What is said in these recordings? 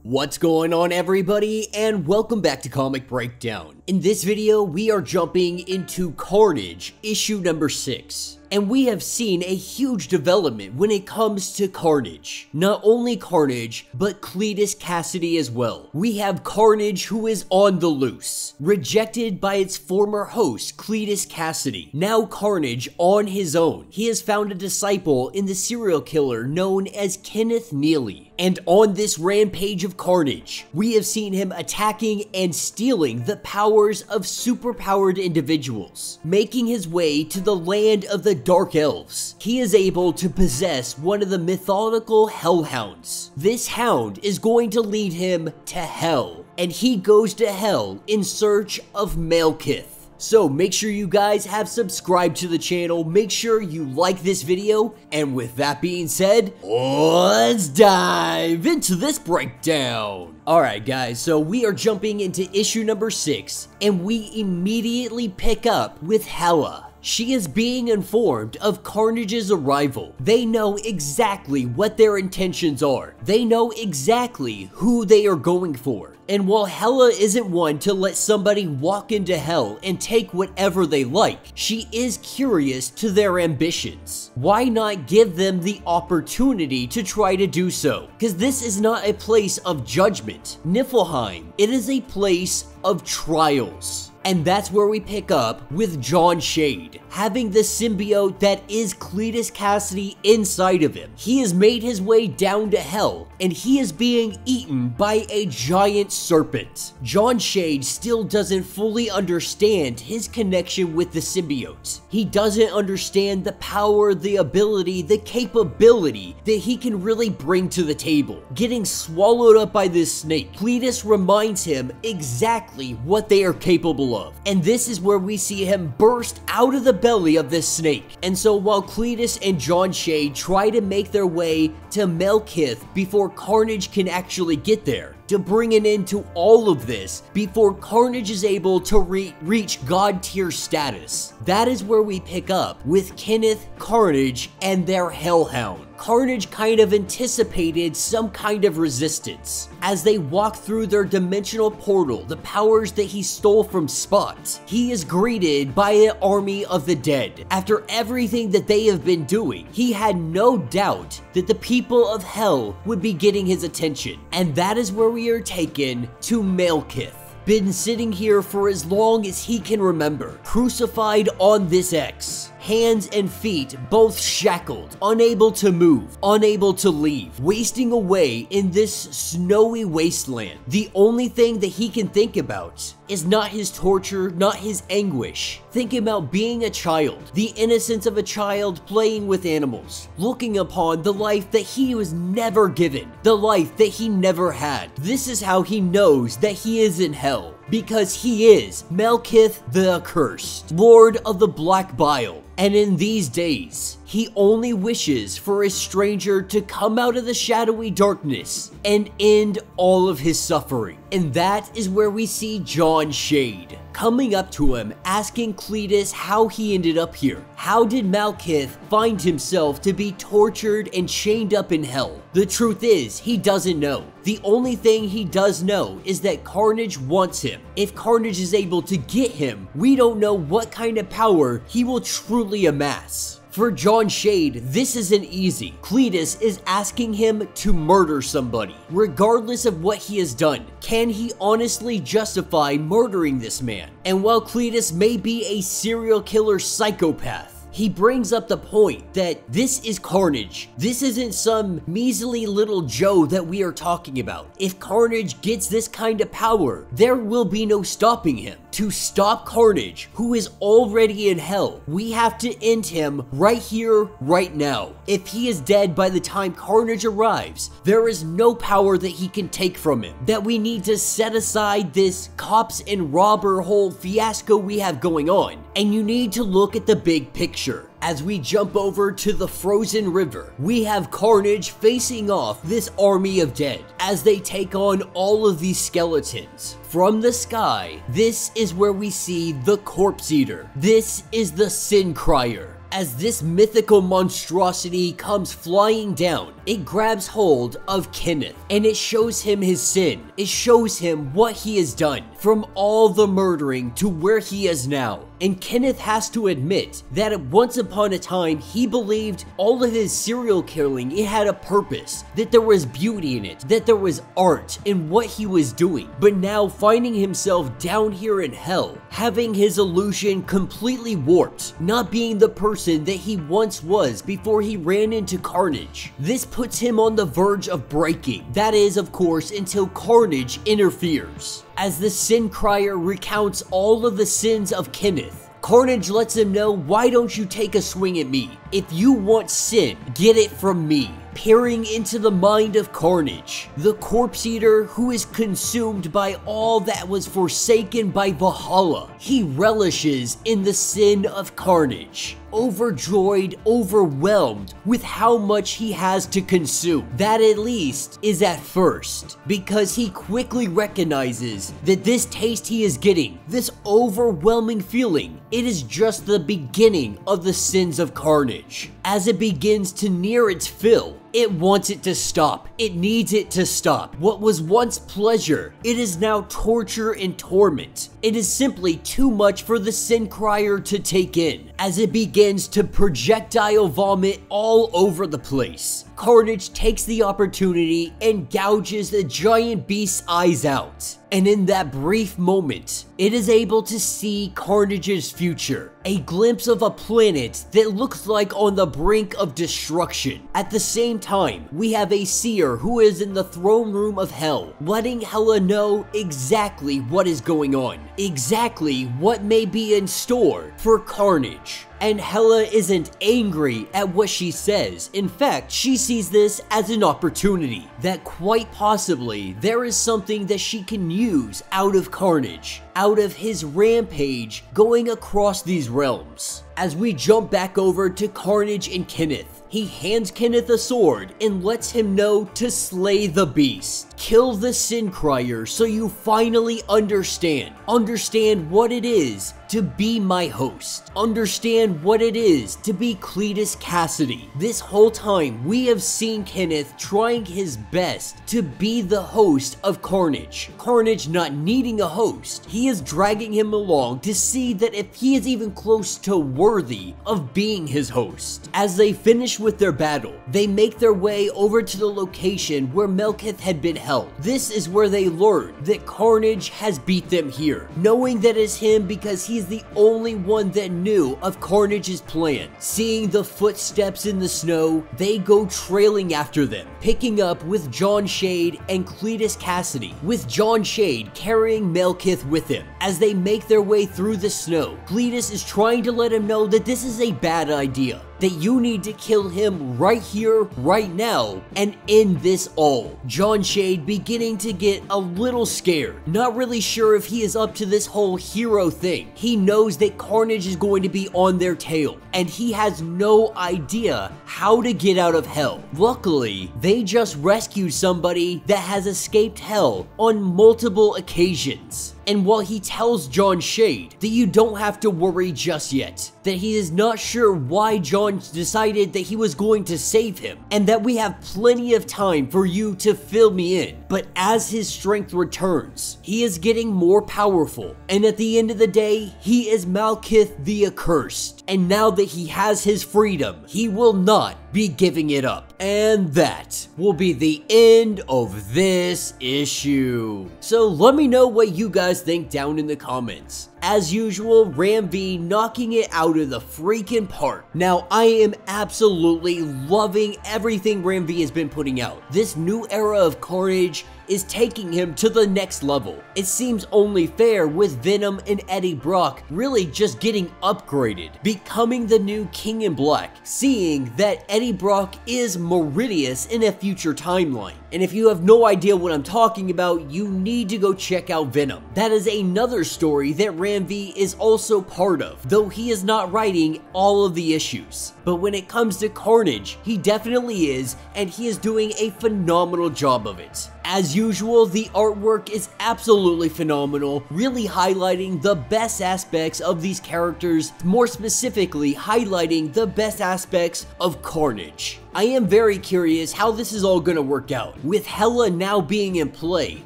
What's going on, everybody, and welcome back to Comic Breakdown. In this video, we are jumping into Carnage, issue number 6. And we have seen a huge development when it comes to Carnage. Not only Carnage, but Cletus Kasady as well. We have Carnage who is on the loose, rejected by its former host, Cletus Kasady. Now Carnage on his own. He has found a disciple in the serial killer known as Kenneth Neely. And on this rampage of carnage, we have seen him attacking and stealing the powers of superpowered individuals, making his way to the land of the Dark Elves. He is able to possess one of the mythological Hellhounds. This hound is going to lead him to hell, and he goes to hell in search of Malekith. So make sure you guys have subscribed to the channel, make sure you like this video, and with that being said, let's dive into this breakdown. Alright guys, so we are jumping into issue number 6, and we immediately pick up with Hela. She is being informed of Carnage's arrival. They know exactly what their intentions are. They know exactly who they are going for. And while Hela isn't one to let somebody walk into hell and take whatever they like, she is curious to their ambitions. Why not give them the opportunity to try to do so? Because this is not a place of judgment. Niflheim, it is a place of trials. And that's where we pick up with Jon Shade, having the symbiote that is Cletus Kasady inside of him. He has made his way down to hell, and he is being eaten by a giant serpent. Jon Shade still doesn't fully understand his connection with the symbiote. He doesn't understand the power, the ability, the capability that he can really bring to the table. Getting swallowed up by this snake, Cletus reminds him exactly what they are capable of. And this is where we see him burst out of the belly of this snake. And so while Cletus and Jon Shade try to make their way to Malekith before Carnage can actually get there, to bring an end to all of this before Carnage is able to reach God tier status. That is where we pick up with Kenneth, Carnage, and their Hellhound. Carnage kind of anticipated some kind of resistance. As they walk through their dimensional portal, the powers that he stole from Spot, he is greeted by an army of the dead. After everything that they have been doing, he had no doubt that the people of Hell would be getting his attention. And that is where we are taken to Malekith. Been sitting here for as long as he can remember, crucified on this X. Hands and feet both shackled, unable to move, unable to leave, wasting away in this snowy wasteland. The only thing that he can think about is not his torture, not his anguish. Think about being a child, the innocence of a child playing with animals, looking upon the life that he was never given, the life that he never had. This is how he knows that he is in hell, because he is Malekith the Accursed, Lord of the Black Bile. And in these days, he only wishes for a stranger to come out of the shadowy darkness and end all of his suffering. And that is where we see Jon Shade coming up to him, asking Cletus how he ended up here. How did Malekith find himself to be tortured and chained up in hell? The truth is, he doesn't know. The only thing he does know is that Carnage wants him. If Carnage is able to get him, we don't know what kind of power he will truly amass. For Jon Shade, this isn't easy. Cletus is asking him to murder somebody, regardless of what he has done. Can he honestly justify murdering this man? And while Cletus may be a serial killer psychopath, he brings up the point that this is Carnage. This isn't some measly little Joe that we are talking about. If Carnage gets this kind of power, there will be no stopping him. To stop Carnage, who is already in hell, we have to end him right here, right now. If he is dead by the time Carnage arrives, there is no power that he can take from him. That we need to set aside this cops and robber whole fiasco we have going on, and you need to look at the big picture. As we jump over to the frozen river, we have Carnage facing off this army of dead as they take on all of these skeletons. From the sky, this is where we see the Corpse Eater. This is the Sin Crier. As this mythical monstrosity comes flying down, It grabs hold of Kenneth and it shows him his sin. It shows him what he has done, from all the murdering to where he is now. And Kenneth has to admit that once upon a time he believed all of his serial killing, it had a purpose, that there was beauty in it, that there was art in what he was doing. But now finding himself down here in hell, having his illusion completely warped, not being the person that he once was before he ran into Carnage. This puts him on the verge of breaking. That is, of course, until Carnage interferes. As the Sin Crier recounts all of the sins of Kenneth, Carnage lets him know, why don't you take a swing at me? If you want sin, get it from me. Peering into the mind of Carnage, the corpse eater who is consumed by all that was forsaken by Valhalla. He relishes in the sin of Carnage, overjoyed, overwhelmed with how much he has to consume. That at least is at first, because he quickly recognizes that this taste he is getting, this overwhelming feeling, it is just the beginning of the sins of Carnage. As it begins to near its fill, it wants it to stop. It needs it to stop. What was once pleasure, it is now torture and torment. It is simply too much for the Sin Crier to take in, as it begins to projectile vomit all over the place. Carnage takes the opportunity and gouges the giant beast's eyes out. And in that brief moment, it is able to see Carnage's future. A glimpse of a planet that looks like on the brink of destruction. At the same time, we have a seer who is in the throne room of hell, letting Hela know exactly what is going on. Exactly what may be in store for Carnage. And Hela isn't angry at what she says. In fact, she sees this as an opportunity, that quite possibly there is something that she can use out of Carnage, out of his rampage going across these realms. As we jump back over to Carnage and Kenneth, he hands Kenneth a sword and lets him know to slay the beast. Kill the Sin Crier so you finally understand. Understand what it is to be my host. Understand what it is to be Cletus Kasady. This whole time, we have seen Kenneth trying his best to be the host of Carnage. Carnage not needing a host, he is dragging him along to see that if he is even close to worthy of being his host. As they finish with their battle, they make their way over to the location where Malekith had been held. This is where they learn that Carnage has beat them here, knowing that it's him because he's the only one that knew of Carnage's plan. Seeing the footsteps in the snow, they go trailing after them, picking up with Jon Shade and Cletus Kasady, with Jon Shade carrying Malekith with him. As they make their way through the snow, Cletus is trying to let him know that this is a bad idea, that you need to kill him right here, right now, and end this all. Jon Shade beginning to get a little scared, not really sure if he is up to this whole hero thing. He knows that Carnage is going to be on their tail, and he has no idea how to get out of hell. Luckily, they just rescued somebody that has escaped hell on multiple occasions. And while he tells Jon Shade that you don't have to worry just yet, that he is not sure why Jon decided that he was going to save him, and that we have plenty of time for you to fill me in. But as his strength returns, he is getting more powerful, and at the end of the day, he is Malekith the Accursed. And now that he has his freedom, he will not be giving it up. And that will be the end of this issue. So let me know what you guys think down in the comments. As usual, Ram V knocking it out of the freaking park. Now, I am absolutely loving everything Ram V has been putting out. This new era of Carnage is taking him to the next level. It seems only fair with Venom and Eddie Brock really just getting upgraded, becoming the new King in Black, seeing that Eddie Brock is Meridius in a future timeline. And if you have no idea what I'm talking about, you need to go check out Venom. That is another story that Ram Stan V is also part of, though he is not writing all of the issues. But when it comes to Carnage, he definitely is, and he is doing a phenomenal job of it. As usual, the artwork is absolutely phenomenal, really highlighting the best aspects of these characters, more specifically highlighting the best aspects of Carnage. I am very curious how this is all gonna work out. With Hela now being in play,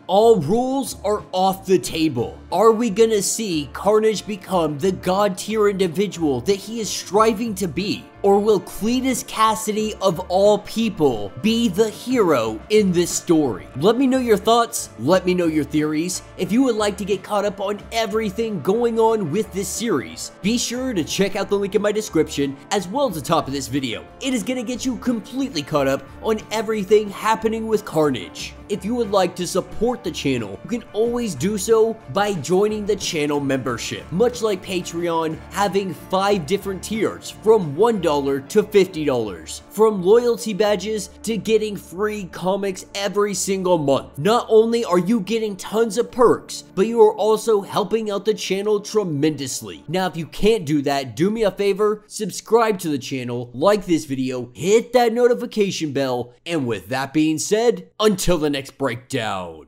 all rules are off the table. Are we gonna see Carnage become the god tier individual that he is striving to be? Or will Cletus Cassidy of all people be the hero in this story? Let me know your thoughts, let me know your theories. If you would like to get caught up on everything going on with this series, be sure to check out the link in my description as well as the top of this video. It is gonna get you completely caught up on everything happening with Carnage. If you would like to support the channel, you can always do so by joining the channel membership. Much like Patreon, having 5 different tiers from $1 to $50. From loyalty badges to getting free comics every single month. Not only are you getting tons of perks, but you are also helping out the channel tremendously. Now, if you can't do that, do me a favor, subscribe to the channel, like this video, hit that notification bell, and with that being said, until the next breakdown.